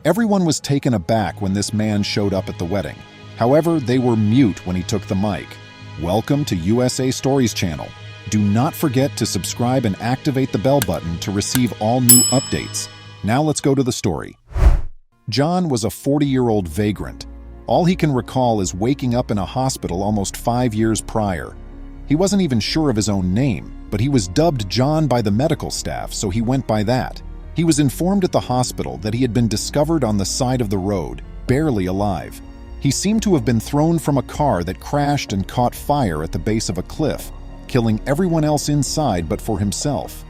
Everyone was taken aback when this man showed up at the wedding. However, they were mute when he took the mic. Welcome to USA Stories channel. Do not forget to subscribe and activate the bell button to receive all new updates. Now let's go to the story. John was a 40-year-old vagrant. All he can recall is waking up in a hospital almost 5 years prior. He wasn't even sure of his own name, but he was dubbed John by the medical staff, so he went by that. He was informed at the hospital that he had been discovered on the side of the road, barely alive. He seemed to have been thrown from a car that crashed and caught fire at the base of a cliff, killing everyone else inside but for himself.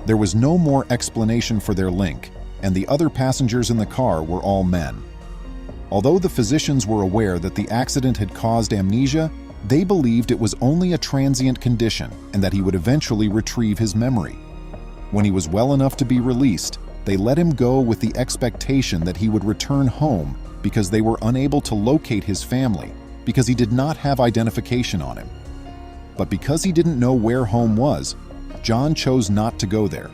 There was no more explanation for their link, and the other passengers in the car were all men. Although the physicians were aware that the accident had caused amnesia, they believed it was only a transient condition and that he would eventually retrieve his memory. When he was well enough to be released, they let him go with the expectation that he would return home because they were unable to locate his family because he did not have identification on him. But because he didn't know where home was, John chose not to go there.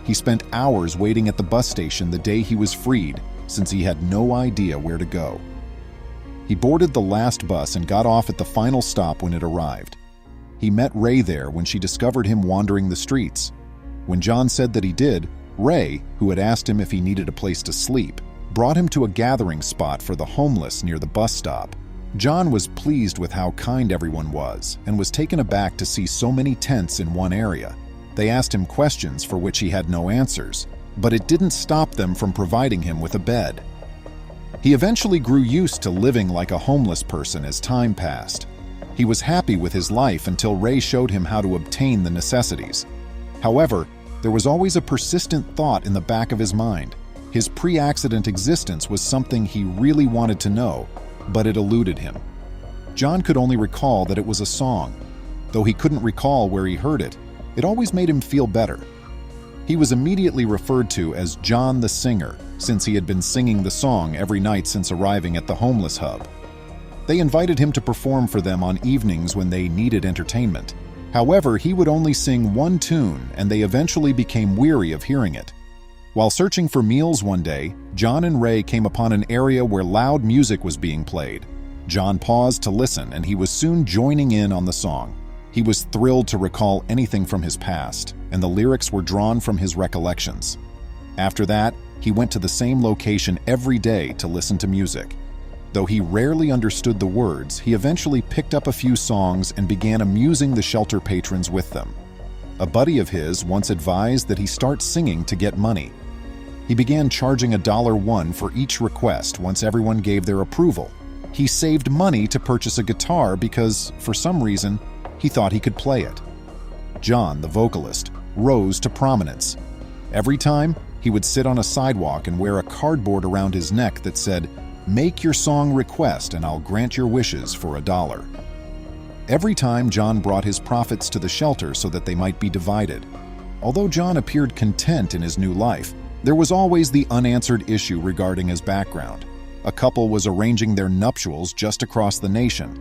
He spent hours waiting at the bus station the day he was freed, since he had no idea where to go. He boarded the last bus and got off at the final stop when it arrived. He met Ray there when she discovered him wandering the streets. When John said that he did, Ray, who had asked him if he needed a place to sleep, brought him to a gathering spot for the homeless near the bus stop. John was pleased with how kind everyone was and was taken aback to see so many tents in one area. They asked him questions for which he had no answers, but it didn't stop them from providing him with a bed. He eventually grew used to living like a homeless person as time passed. He was happy with his life until Ray showed him how to obtain the necessities. However, there was always a persistent thought in the back of his mind. His pre-accident existence was something he really wanted to know, but it eluded him. John could only recall that it was a song. Though he couldn't recall where he heard it, it always made him feel better. He was immediately referred to as John the Singer, since he had been singing the song every night since arriving at the homeless hub. They invited him to perform for them on evenings when they needed entertainment. However, he would only sing one tune, and they eventually became weary of hearing it. While searching for meals one day, John and Ray came upon an area where loud music was being played. John paused to listen, and he was soon joining in on the song. He was thrilled to recall anything from his past, and the lyrics were drawn from his recollections. After that, he went to the same location every day to listen to music. Though he rarely understood the words, he eventually picked up a few songs and began amusing the shelter patrons with them. A buddy of his once advised that he start singing to get money. He began charging $1 for each request once everyone gave their approval. He saved money to purchase a guitar because, for some reason, he thought he could play it. John, the vocalist, rose to prominence. Every time, he would sit on a sidewalk and wear a cardboard around his neck that said, "Make your song request and I'll grant your wishes for $1." Every time, John brought his profits to the shelter so that they might be divided. Although John appeared content in his new life, there was always the unanswered issue regarding his background. A couple was arranging their nuptials just across the nation.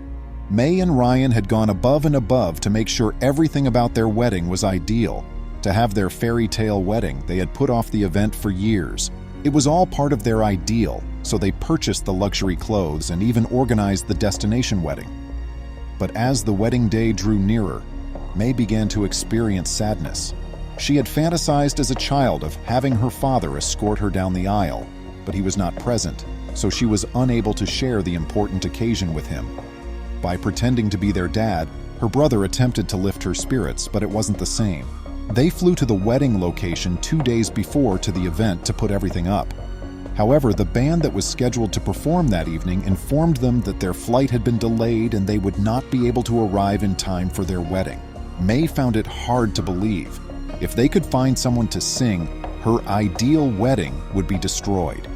May and Ryan had gone above and above to make sure everything about their wedding was ideal. To have their fairy tale wedding, they had put off the event for years. It was all part of their ideal, so they purchased the luxury clothes and even organized the destination wedding. But as the wedding day drew nearer, May began to experience sadness. She had fantasized as a child of having her father escort her down the aisle, but he was not present, so she was unable to share the important occasion with him. By pretending to be their dad, her brother attempted to lift her spirits, but it wasn't the same. They flew to the wedding location 2 days before to the event to put everything up. However, the band that was scheduled to perform that evening informed them that their flight had been delayed and they would not be able to arrive in time for their wedding. May found it hard to believe. If they could find someone to sing, her ideal wedding would be destroyed.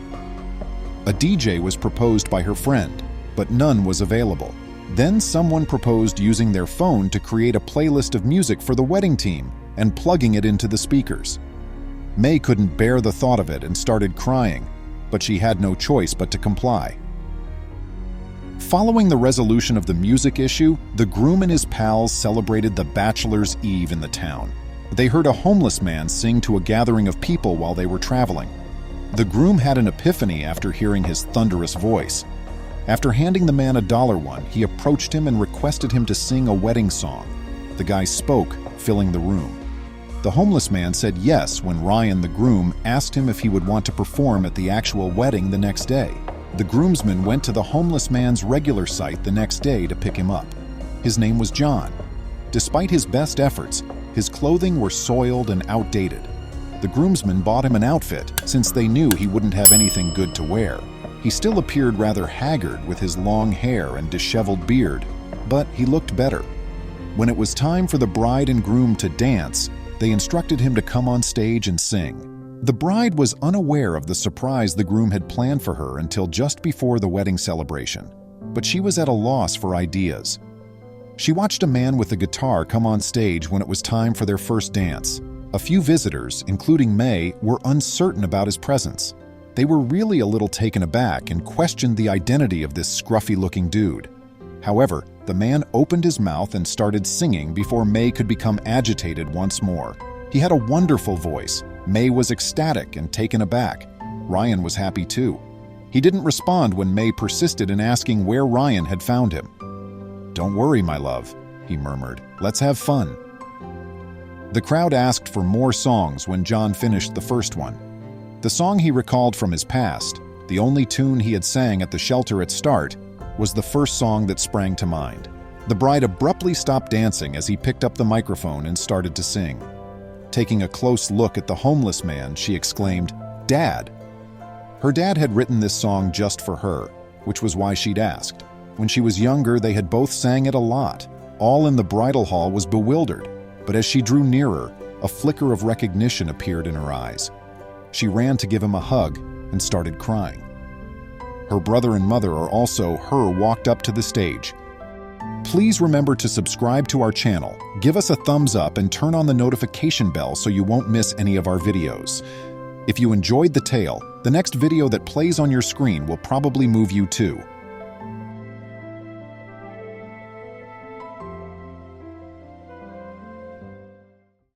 A DJ was proposed by her friend, but none was available. Then someone proposed using their phone to create a playlist of music for the wedding team and plugging it into the speakers. May couldn't bear the thought of it and started crying, but she had no choice but to comply. Following the resolution of the music issue, the groom and his pals celebrated the Bachelor's Eve in the town. They heard a homeless man sing to a gathering of people while they were traveling. The groom had an epiphany after hearing his thunderous voice. After handing the man $1, he approached him and requested him to sing a wedding song. The guy spoke, filling the room. The homeless man said yes when Ryan, the groom, asked him if he would want to perform at the actual wedding the next day. The groomsman went to the homeless man's regular site the next day to pick him up. His name was John. Despite his best efforts, his clothing were soiled and outdated. The groomsmen bought him an outfit since they knew he wouldn't have anything good to wear. He still appeared rather haggard with his long hair and disheveled beard, but he looked better. When it was time for the bride and groom to dance, they instructed him to come on stage and sing. The bride was unaware of the surprise the groom had planned for her until just before the wedding celebration, but she was at a loss for ideas. She watched a man with a guitar come on stage when it was time for their first dance. A few visitors, including May, were uncertain about his presence. They were really a little taken aback and questioned the identity of this scruffy-looking dude. However, the man opened his mouth and started singing before May could become agitated once more. He had a wonderful voice. May was ecstatic and taken aback. Ryan was happy too. He didn't respond when May persisted in asking where Ryan had found him. "Don't worry, my love," he murmured. "Let's have fun." The crowd asked for more songs when John finished the first one. The song he recalled from his past, the only tune he had sang at the shelter at start, was the first song that sprang to mind. The bride abruptly stopped dancing as he picked up the microphone and started to sing. Taking a close look at the homeless man, she exclaimed, "Dad!" Her dad had written this song just for her, which was why she'd asked. When she was younger, they had both sang it a lot. All in the bridal hall was bewildered, but as she drew nearer, a flicker of recognition appeared in her eyes. She ran to give him a hug and started crying. Her brother and mother walked up to the stage. Please remember to subscribe to our channel, give us a thumbs up, and turn on the notification bell so you won't miss any of our videos. If you enjoyed the tale, the next video that plays on your screen will probably move you too.